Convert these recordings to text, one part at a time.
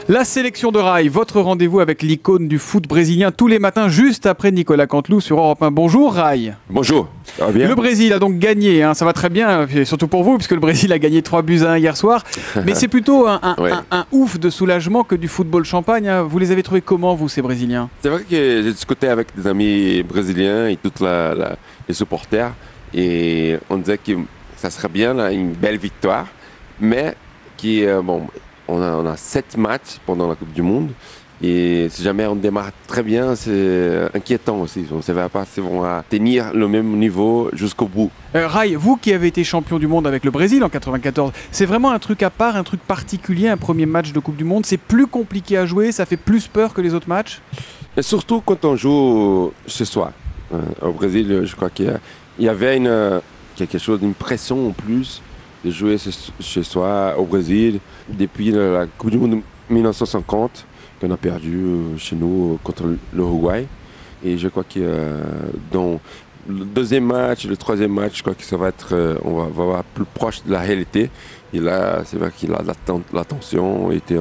La sélection de Rai, votre rendez-vous avec l'icône du foot brésilien tous les matins, juste après Nicolas Canteloup sur Europe 1. Bonjour Rai. Bonjour, ça va bien? Le Brésil a donc gagné, hein, ça va très bien, surtout pour vous, puisque le Brésil a gagné 3-1 hier soir. Mais c'est plutôt un ouf de soulagement que du football champagne. Hein. Vous les avez trouvés comment, vous, ces Brésiliens? C'est vrai que j'ai discuté avec des amis brésiliens et tous les supporters, et on disait que ça serait bien là, une belle victoire, mais on a 7 matchs pendant la Coupe du Monde. Et si jamais on démarre très bien, c'est inquiétant aussi. On ne savait pas si on va tenir le même niveau jusqu'au bout. Rai, vous qui avez été champion du monde avec le Brésil en 94, c'est vraiment un truc à part, un truc particulier, un premier match de Coupe du Monde. C'est plus compliqué à jouer, ça fait plus peur que les autres matchs? Et surtout quand on joue chez soi. Au Brésil, je crois qu'il y avait quelque chose, une pression en plus de jouer chez soi au Brésil depuis la Coupe du Monde 1950. Qu'on a perdu chez nous contre l'Uruguay. Et je crois que dans le deuxième match, le troisième match, je crois que ça va être, on va voir plus proche de la réalité. Et là, c'est vrai que la tension était,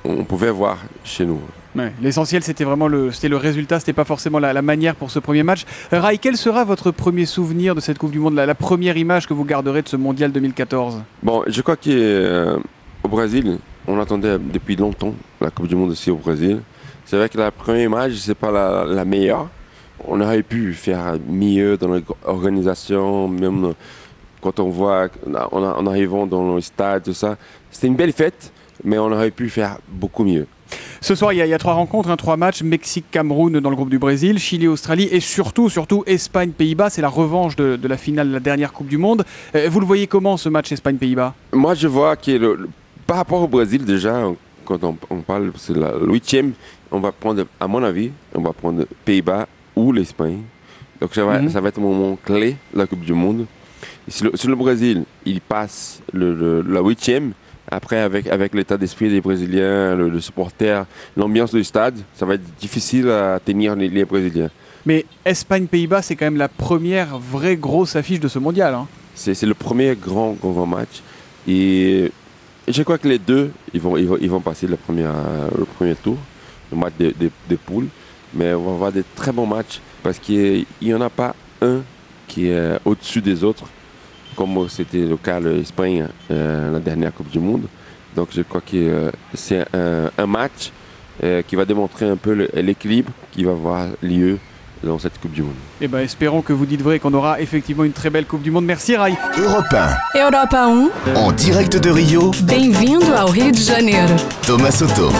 on pouvait voir chez nous. Ouais, l'essentiel, c'était vraiment le résultat, c'était pas forcément la manière pour ce premier match. Rai, quel sera votre premier souvenir de cette Coupe du Monde, la première image que vous garderez de ce Mondial 2014? Bon, je crois qu'au Brésil, on attendait depuis longtemps la Coupe du Monde aussi au Brésil. C'est vrai que la première image, c'est pas la meilleure. On aurait pu faire mieux dans l'organisation, même quand on voit en arrivant dans le stade, tout ça. C'était une belle fête, mais on aurait pu faire beaucoup mieux. Ce soir, il y a 3 rencontres, 3 matchs. Mexique-Cameroun dans le groupe du Brésil, Chili-Australie et surtout Espagne-Pays-Bas. C'est la revanche de la finale de la dernière Coupe du Monde. Vous le voyez comment, ce match Espagne-Pays-Bas? Moi, je vois que par rapport au Brésil, déjà, quand on parle, c'est le 8e, on va prendre, à mon avis, on va prendre Pays-Bas ou l'Espagne. Donc ça va être un moment clé, la Coupe du Monde. Et si le Brésil, il passe la 8e, après, avec l'état d'esprit des Brésiliens, le supporter, l'ambiance du stade, ça va être difficile à tenir les Brésiliens. Mais Espagne-Pays-Bas, c'est quand même la première vraie grosse affiche de ce mondial. Hein. C'est le premier grand match. Et je crois que les deux, ils vont passer le premier tour, le match des poules. Mais on va avoir des très bons matchs parce qu'il n'y en a pas un qui est au-dessus des autres, comme c'était le cas de l'Espagne la dernière Coupe du Monde. Donc je crois que c'est un match qui va démontrer un peu l'équilibre qui va avoir lieu dans cette Coupe du Monde. Eh ben, espérons que vous dites vrai, qu'on aura effectivement une très belle Coupe du Monde. Merci Rai. Europe 1. Europa 1. En direct de Rio. Bem-vindo ao Rio de Janeiro. Thomas Soto.